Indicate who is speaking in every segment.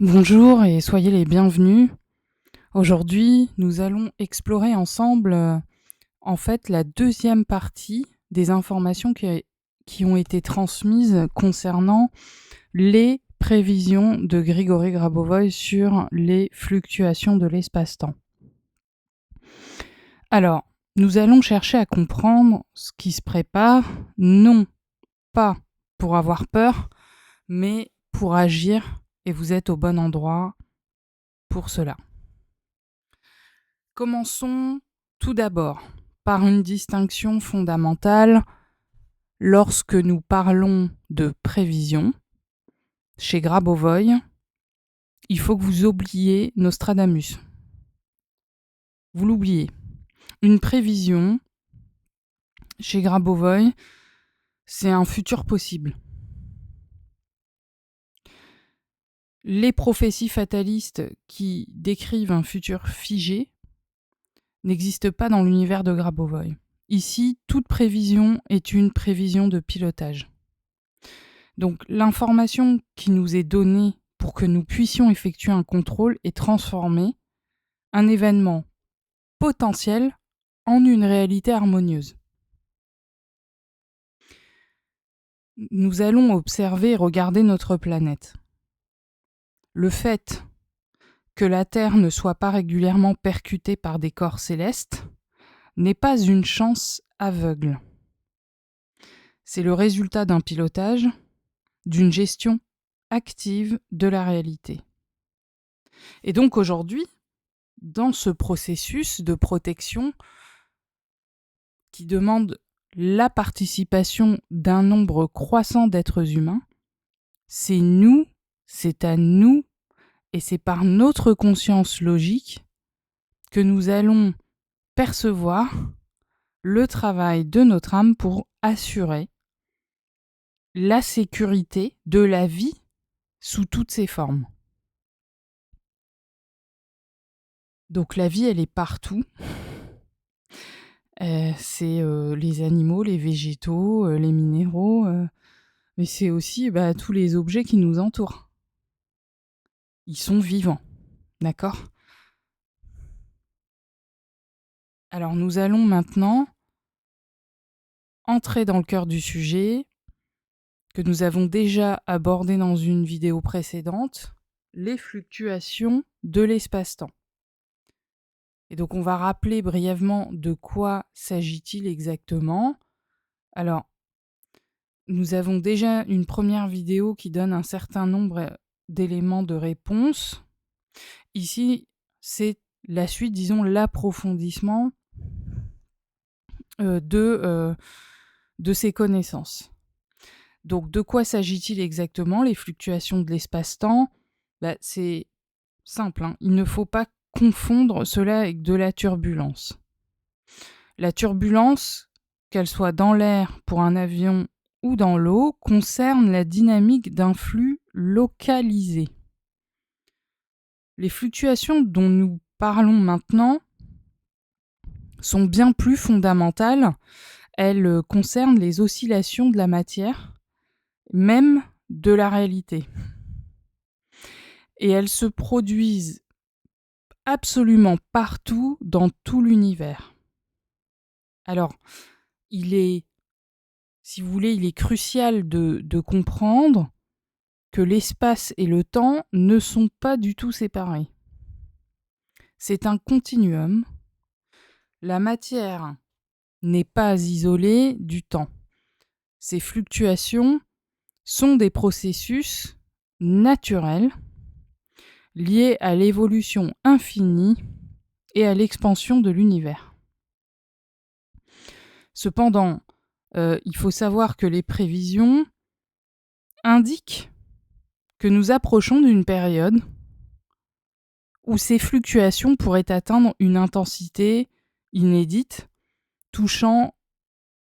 Speaker 1: Bonjour et soyez les bienvenus. Aujourd'hui, nous allons explorer ensemble, la deuxième partie des informations qui ont été transmises concernant les prévisions de Grigory Grabovoy sur les fluctuations de l'espace-temps. Alors, nous allons chercher à comprendre ce qui se prépare, non pas pour avoir peur, mais pour agir, et vous êtes au bon endroit pour cela. Commençons tout d'abord par une distinction fondamentale lorsque nous parlons de prévision. Chez Grabovoy, il faut que vous oubliez Nostradamus. Vous l'oubliez. Une prévision, chez Grabovoy, c'est un futur possible. Les prophéties fatalistes qui décrivent un futur figé n'existent pas dans l'univers de Grabovoy. Ici, toute prévision est une prévision de pilotage. Donc l'information qui nous est donnée pour que nous puissions effectuer un contrôle est transformée un événement potentiel en une réalité harmonieuse. Nous allons observer et regarder notre planète. Le fait que la Terre ne soit pas régulièrement percutée par des corps célestes n'est pas une chance aveugle. C'est le résultat d'un pilotage, d'une gestion active de la réalité. Et donc aujourd'hui, dans ce processus de protection qui demande la participation d'un nombre croissant d'êtres humains, c'est nous, c'est à nous, et c'est par notre conscience logique que nous allons percevoir le travail de notre âme pour assurer la sécurité de la vie sous toutes ses formes. Donc la vie, elle est partout. C'est les animaux, les végétaux, les minéraux, mais c'est aussi tous les objets qui nous entourent. Ils sont vivants, d'accord ? Alors nous allons maintenant entrer dans le cœur du sujet que nous avons déjà abordé dans une vidéo précédente, les fluctuations de l'espace-temps. Et donc on va rappeler brièvement de quoi s'agit-il exactement. Alors, nous avons déjà une première vidéo qui donne un certain nombre d'éléments de réponse. Ici, c'est la suite, disons l'approfondissement de ces connaissances. Donc, de quoi s'agit-il exactement, les fluctuations de l'espace-temps ? C'est simple, hein. Il ne faut pas confondre cela avec de la turbulence. La turbulence, qu'elle soit dans l'air pour un avion ou dans l'eau, concerne la dynamique d'un flux localisé. Les fluctuations dont nous parlons maintenant sont bien plus fondamentales. Elles concernent les oscillations de la matière, même de la réalité. Et elles se produisent absolument partout dans tout l'univers. Alors, il est crucial de comprendre que l'espace et le temps ne sont pas du tout séparés. C'est un continuum. La matière n'est pas isolée du temps. Ces fluctuations sont des processus naturels liés à l'évolution infinie et à l'expansion de l'univers. Cependant, il faut savoir que les prévisions indiquent que nous approchons d'une période où ces fluctuations pourraient atteindre une intensité inédite, touchant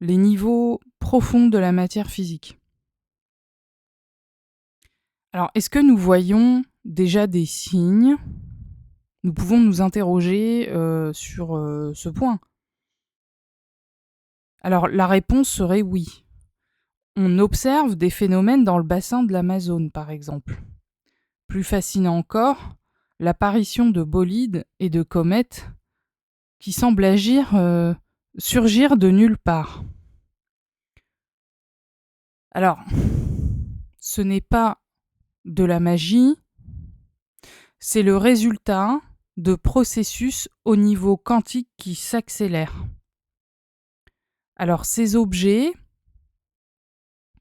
Speaker 1: les niveaux profonds de la matière physique. Alors, est-ce que nous voyons déjà des signes ? Nous pouvons nous interroger sur ce point. Alors, la réponse serait oui. On observe des phénomènes dans le bassin de l'Amazone, par exemple. Plus fascinant encore, l'apparition de bolides et de comètes qui semblent surgir de nulle part. Alors, ce n'est pas de la magie, c'est le résultat de processus au niveau quantique qui s'accélèrent. Alors, ces objets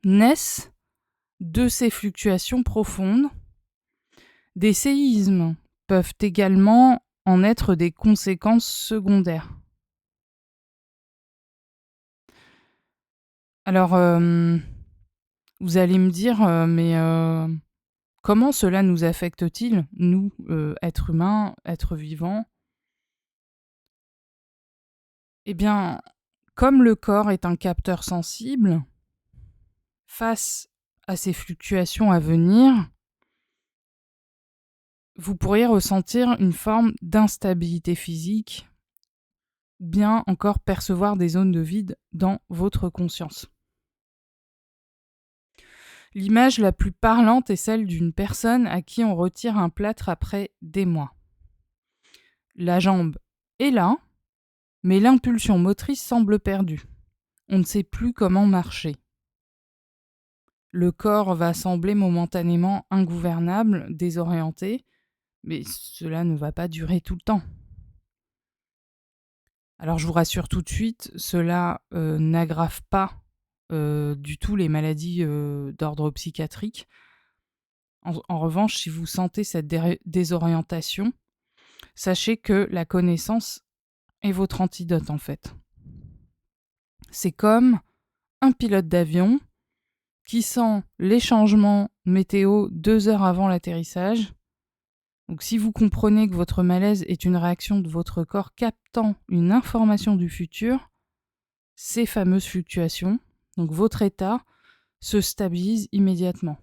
Speaker 1: naissent de ces fluctuations profondes. Des séismes peuvent également en être des conséquences secondaires. Alors, vous allez me dire, mais comment cela nous affecte-t-il, nous, êtres humains, êtres vivants? Eh bien, comme le corps est un capteur sensible, face à ces fluctuations à venir, vous pourriez ressentir une forme d'instabilité physique, ou bien encore percevoir des zones de vide dans votre conscience. L'image la plus parlante est celle d'une personne à qui on retire un plâtre après des mois. La jambe est là, mais l'impulsion motrice semble perdue. On ne sait plus comment marcher. Le corps va sembler momentanément ingouvernable, désorienté, mais cela ne va pas durer tout le temps. Alors je vous rassure tout de suite, cela n'aggrave pas du tout les maladies d'ordre psychiatrique. En revanche, si vous sentez cette désorientation, sachez que la connaissance est votre antidote en fait. C'est comme un pilote d'avion qui sent les changements météo 2 heures avant l'atterrissage. Donc si vous comprenez que votre malaise est une réaction de votre corps captant une information du futur, ces fameuses fluctuations, donc votre état, se stabilise immédiatement.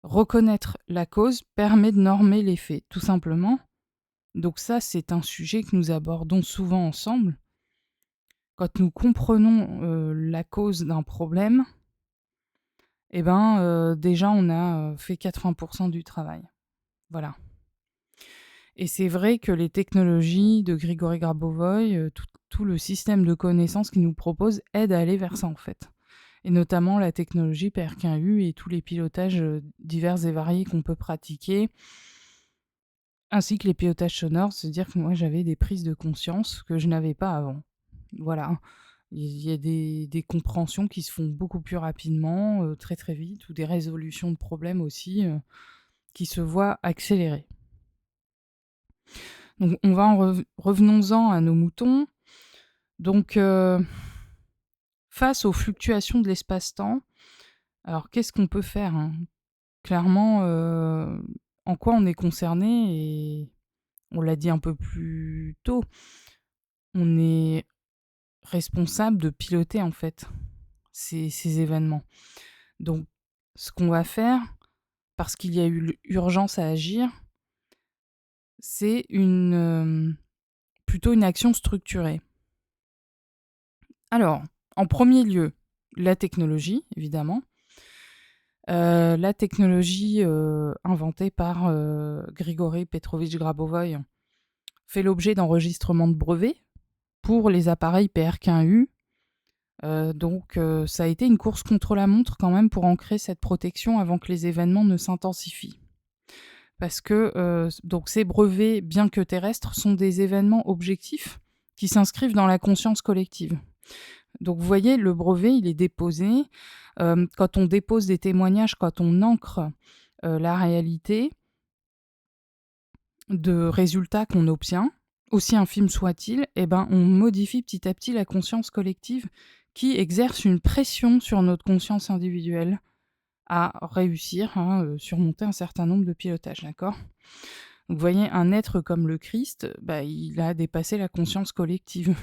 Speaker 1: Reconnaître la cause permet de normer l'effet, tout simplement. Donc ça, c'est un sujet que nous abordons souvent ensemble. Quand nous comprenons la cause d'un problème, déjà on a fait 80% du travail. Voilà. Et c'est vrai que les technologies de Grigory Grabovoy, tout le système de connaissances qu'il nous propose aide à aller vers ça en fait. Et notamment la technologie PRKU et tous les pilotages divers et variés qu'on peut pratiquer, ainsi que les pilotages sonores, c'est-à-dire que moi j'avais des prises de conscience que je n'avais pas avant. Voilà. Il y a des compréhensions qui se font beaucoup plus rapidement, très très vite, ou des résolutions de problèmes aussi qui se voient accélérées. Donc revenons-en à nos moutons. Donc face aux fluctuations de l'espace-temps, alors qu'est-ce qu'on peut faire hein Clairement, en quoi on est concerné et on l'a dit un peu plus tôt, on est responsable de piloter en fait ces événements. Donc ce qu'on va faire, parce qu'il y a eu urgence à agir, c'est plutôt une action structurée. Alors, en premier lieu, la technologie, évidemment. La technologie inventée par Grigory Petrovitch Grabovoy fait l'objet d'enregistrements de brevets pour les appareils PRK1U. Donc ça a été une course contre la montre quand même pour ancrer cette protection avant que les événements ne s'intensifient. Parce que donc ces brevets, bien que terrestres, sont des événements objectifs qui s'inscrivent dans la conscience collective. Donc vous voyez, le brevet, il est déposé. Quand on dépose des témoignages, quand on ancre la réalité de résultats qu'on obtient, aussi infime soit-il, on modifie petit à petit la conscience collective qui exerce une pression sur notre conscience individuelle à réussir à surmonter un certain nombre de pilotages, d'accord ? Donc, vous voyez, un être comme le Christ, il a dépassé la conscience collective.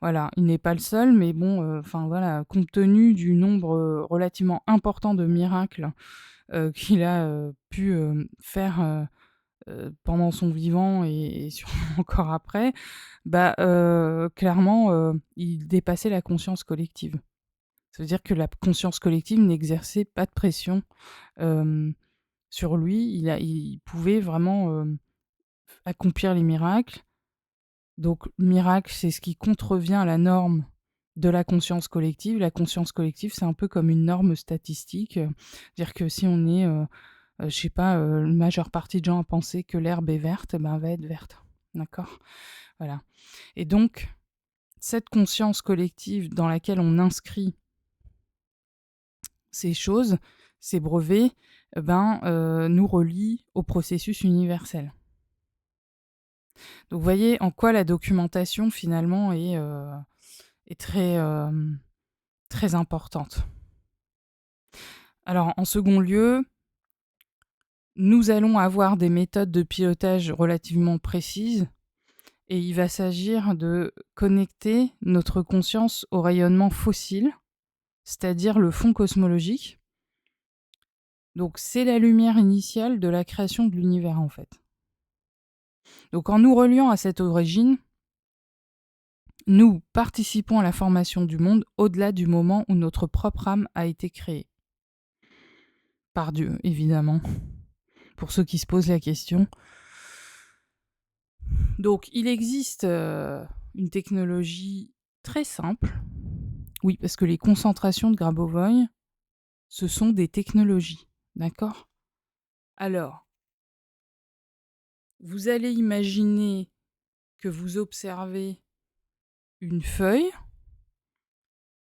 Speaker 1: Voilà, il n'est pas le seul, mais bon, compte tenu du nombre relativement important de miracles qu'il a pu faire pendant son vivant et sûrement encore après, clairement, il dépassait la conscience collective. Ça veut dire que la conscience collective n'exerçait pas de pression sur lui, il pouvait vraiment accomplir les miracles. Donc, miracle, c'est ce qui contrevient à la norme de la conscience collective. La conscience collective, c'est un peu comme une norme statistique. Dire que si on est, je sais pas, une majeure partie de gens à penser que l'herbe est verte, ben, elle va être verte. D'accord. Voilà. Et donc, cette conscience collective dans laquelle on inscrit ces choses, ces brevets, nous relie au processus universel. Donc, vous voyez en quoi la documentation, finalement, est très importante. Alors, en second lieu, nous allons avoir des méthodes de pilotage relativement précises et il va s'agir de connecter notre conscience au rayonnement fossile, c'est-à-dire le fond cosmologique. Donc, c'est la lumière initiale de la création de l'univers, en fait. Donc, en nous reliant à cette origine, nous participons à la formation du monde au-delà du moment où notre propre âme a été créée. Par Dieu, évidemment, pour ceux qui se posent la question. Donc, il existe une technologie très simple. Oui, parce que les concentrations de Grabovoi, ce sont des technologies. D'accord ? Alors, vous allez imaginer que vous observez une feuille,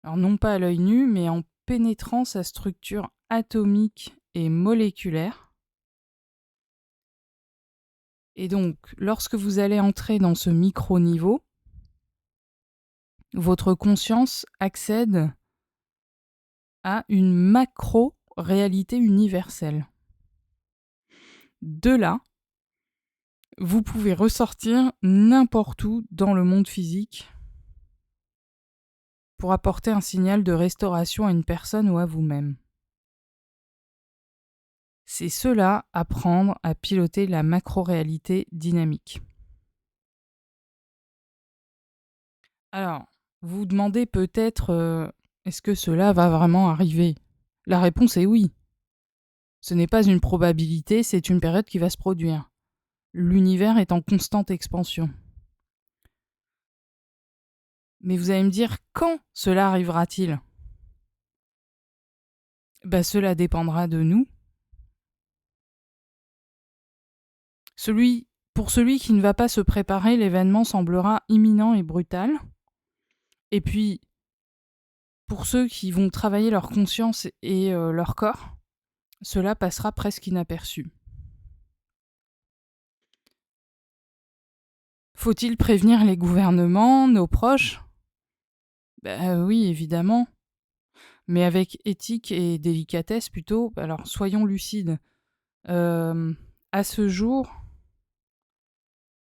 Speaker 1: alors non pas à l'œil nu, mais en pénétrant sa structure atomique et moléculaire. Et donc, lorsque vous allez entrer dans ce micro-niveau, votre conscience accède à une macro-réalité universelle. De là, vous pouvez ressortir n'importe où dans le monde physique pour apporter un signal de restauration à une personne ou à vous-même. C'est cela, apprendre à piloter la macro-réalité dynamique. Alors, vous vous demandez peut-être, est-ce que cela va vraiment arriver ? La réponse est oui. Ce n'est pas une probabilité, c'est une période qui va se produire. L'univers est en constante expansion. Mais vous allez me dire, quand cela arrivera-t-il ? Cela dépendra de nous. Pour celui qui ne va pas se préparer, l'événement semblera imminent et brutal. Et puis, pour ceux qui vont travailler leur conscience et leur corps, cela passera presque inaperçu. Faut-il prévenir les gouvernements, nos proches ? Oui, évidemment. Mais avec éthique et délicatesse plutôt. Alors, soyons lucides. À ce jour,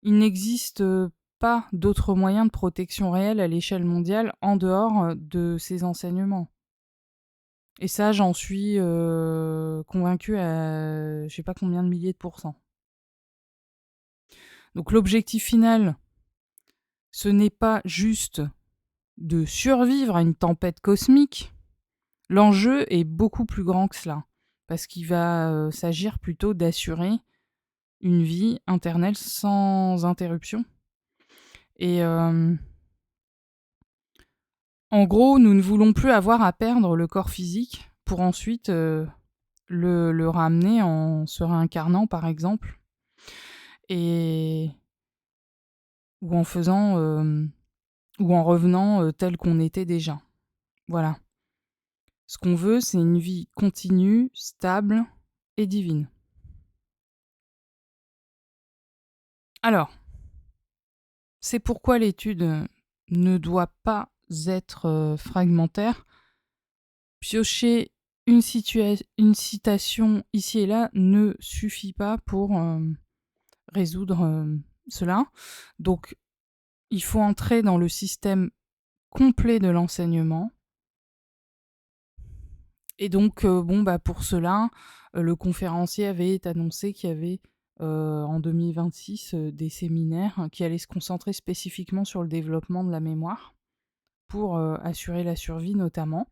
Speaker 1: il n'existe pas d'autres moyens de protection réelle à l'échelle mondiale en dehors de ces enseignements. Et ça, j'en suis convaincue à je sais pas combien de milliers de pourcents. Donc l'objectif final, ce n'est pas juste de survivre à une tempête cosmique. L'enjeu est beaucoup plus grand que cela, parce qu'il va s'agir plutôt d'assurer une vie éternelle sans interruption. Et en gros, nous ne voulons plus avoir à perdre le corps physique pour ensuite le ramener en se réincarnant, par exemple, et ou en faisant ou en revenant tel qu'on était déjà. Voilà. Ce qu'on veut, c'est une vie continue, stable et divine. Alors, c'est pourquoi l'étude ne doit pas être fragmentaire. Piocher une citation ici et là ne suffit pas pour résoudre cela. Donc, il faut entrer dans le système complet de l'enseignement. Et donc, pour cela, le conférencier avait annoncé qu'il y avait en 2026 des séminaires qui allaient se concentrer spécifiquement sur le développement de la mémoire pour assurer la survie notamment.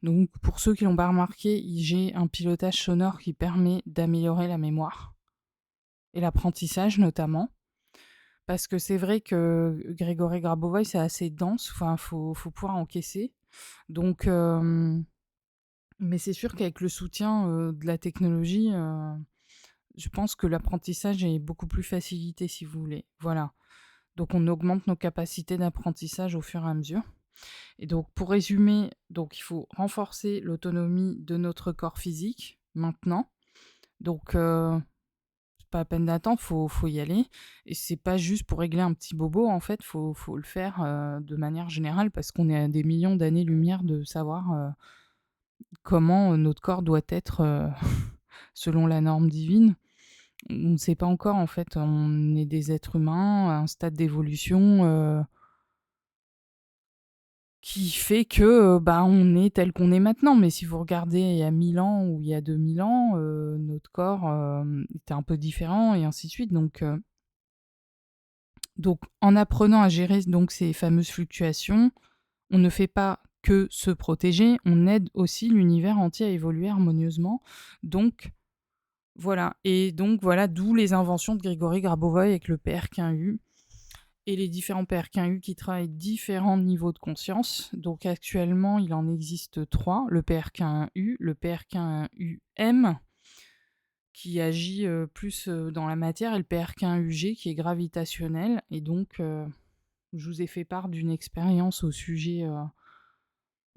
Speaker 1: Donc, pour ceux qui l'ont pas remarqué, j'ai un pilotage sonore qui permet d'améliorer la mémoire et l'apprentissage notamment. Parce que c'est vrai que Grégory Grabovoy, c'est assez dense, enfin, faut pouvoir encaisser. Donc, mais c'est sûr qu'avec le soutien de la technologie, je pense que l'apprentissage est beaucoup plus facilité, si vous voulez. Voilà. Donc, on augmente nos capacités d'apprentissage au fur et à mesure. Et donc, pour résumer, donc, il faut renforcer l'autonomie de notre corps physique maintenant. Donc, c'est pas à peine d'attendre, faut y aller. Et c'est pas juste pour régler un petit bobo, en fait, faut le faire de manière générale parce qu'on est à des millions d'années-lumière de savoir comment notre corps doit être selon la norme divine. On ne sait pas encore, en fait. On est des êtres humains à un stade d'évolution qui fait que on est tel qu'on est maintenant. Mais si vous regardez il y a 1000 ans ou il y a 2000 ans, notre corps était un peu différent et ainsi de suite. Donc, en apprenant à gérer donc, ces fameuses fluctuations, on ne fait pas que se protéger, on aide aussi l'univers entier à évoluer harmonieusement. Donc, voilà. Et donc, voilà, d'où les inventions de Grégory Grabovoy avec le PRQ-1U et les différents PRQ-1U qui travaillent différents niveaux de conscience. Donc, actuellement, il en existe 3. Le PRQ-1U, le PRQ-1UM, qui agit plus dans la matière, et le PRQ-1UG, qui est gravitationnel. Et donc, je vous ai fait part d'une expérience au sujet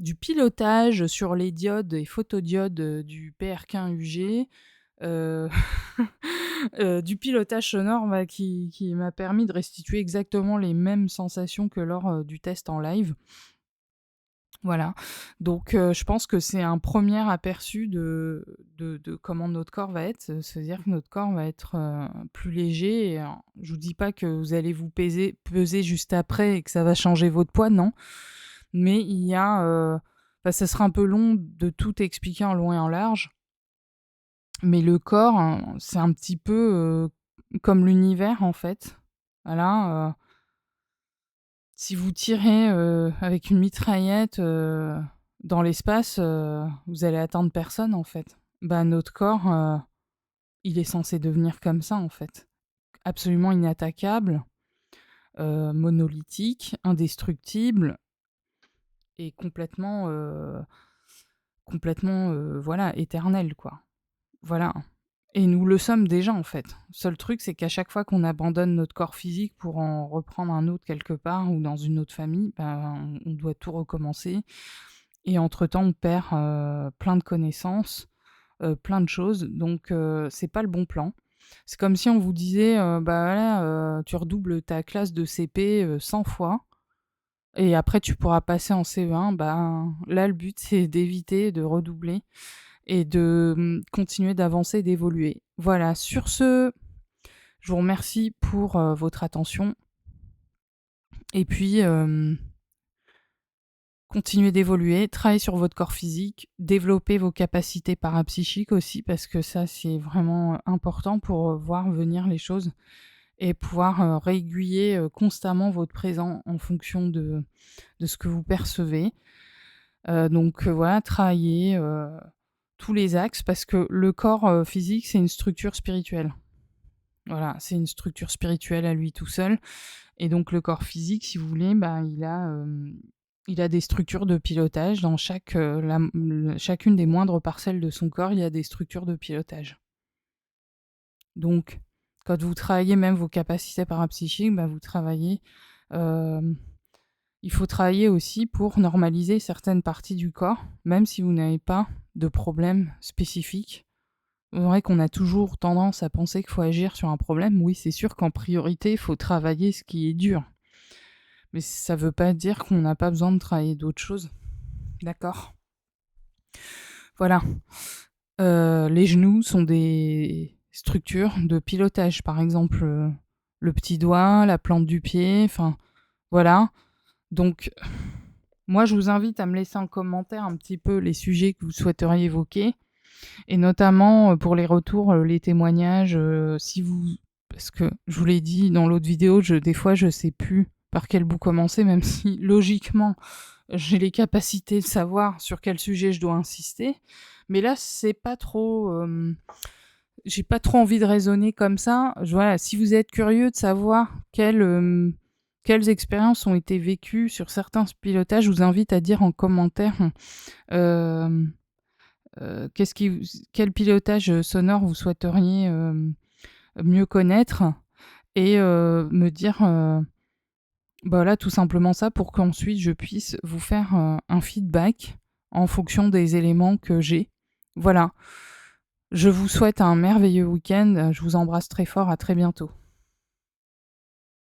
Speaker 1: du pilotage sur les diodes et photodiodes du PRQ-1UG, du pilotage sonore qui m'a permis de restituer exactement les mêmes sensations que lors du test en live. Voilà, donc je pense que c'est un premier aperçu de comment notre corps va être, c'est-à-dire que notre corps va être plus léger. Et, je vous dis pas que vous allez vous peser juste après et que ça va changer votre poids, non. Mais il y a, ça sera un peu long de tout expliquer en long et en large. Mais le corps, hein, c'est un petit peu comme l'univers en fait. Voilà. Si vous tirez avec une mitraillette dans l'espace, vous allez atteindre personne en fait. Notre corps, il est censé devenir comme ça en fait. Absolument inattaquable, monolithique, indestructible et complètement voilà, éternel quoi. Voilà. Et nous le sommes déjà en fait. Seul truc, c'est qu'à chaque fois qu'on abandonne notre corps physique pour en reprendre un autre quelque part ou dans une autre famille, on doit tout recommencer. Et entre-temps, on perd plein de connaissances, plein de choses. Donc, c'est pas le bon plan. C'est comme si on vous disait, voilà, tu redoubles ta classe de CP 100 fois. Et après, tu pourras passer en CE1. Là, le but, c'est d'éviter de redoubler et de continuer d'avancer, d'évoluer. Voilà, sur ce, je vous remercie pour votre attention. Et puis, continuez d'évoluer, travaillez sur votre corps physique, développez vos capacités parapsychiques aussi, parce que ça, c'est vraiment important pour voir venir les choses et pouvoir réaiguiller constamment votre présent en fonction de ce que vous percevez. Donc voilà, travaillez tous les axes, parce que le corps physique, c'est une structure spirituelle. Voilà, c'est une structure spirituelle à lui tout seul. Et donc le corps physique, si vous voulez, il a des structures de pilotage. Dans chacune des moindres parcelles de son corps, il y a des structures de pilotage. Donc, quand vous travaillez même vos capacités parapsychiques, vous travaillez... il faut travailler aussi pour normaliser certaines parties du corps, même si vous n'avez pas de problème spécifique. C'est vrai qu'on a toujours tendance à penser qu'il faut agir sur un problème. Oui, c'est sûr qu'en priorité, il faut travailler ce qui est dur. Mais ça ne veut pas dire qu'on n'a pas besoin de travailler d'autres choses. D'accord ? Voilà. Les genoux sont des structures de pilotage. Par exemple, le petit doigt, la plante du pied, enfin, voilà. Donc, moi, je vous invite à me laisser en commentaire un petit peu les sujets que vous souhaiteriez évoquer. Et notamment pour les retours, les témoignages, parce que je vous l'ai dit dans l'autre vidéo, des fois je sais plus par quel bout commencer, même si logiquement j'ai les capacités de savoir sur quel sujet je dois insister. Mais là, c'est pas trop, j'ai pas trop envie de raisonner comme ça. Voilà, si vous êtes curieux de savoir quelles expériences ont été vécues sur certains pilotages, je vous invite à dire en commentaire, hem, quel pilotage sonore vous souhaiteriez, mieux connaître et me dire, bah, voilà, tout simplement ça pour qu'ensuite je puisse vous faire, un feedback en fonction des éléments que j'ai. Voilà. Je vous souhaite un merveilleux week-end, je vous embrasse très fort, à très bientôt.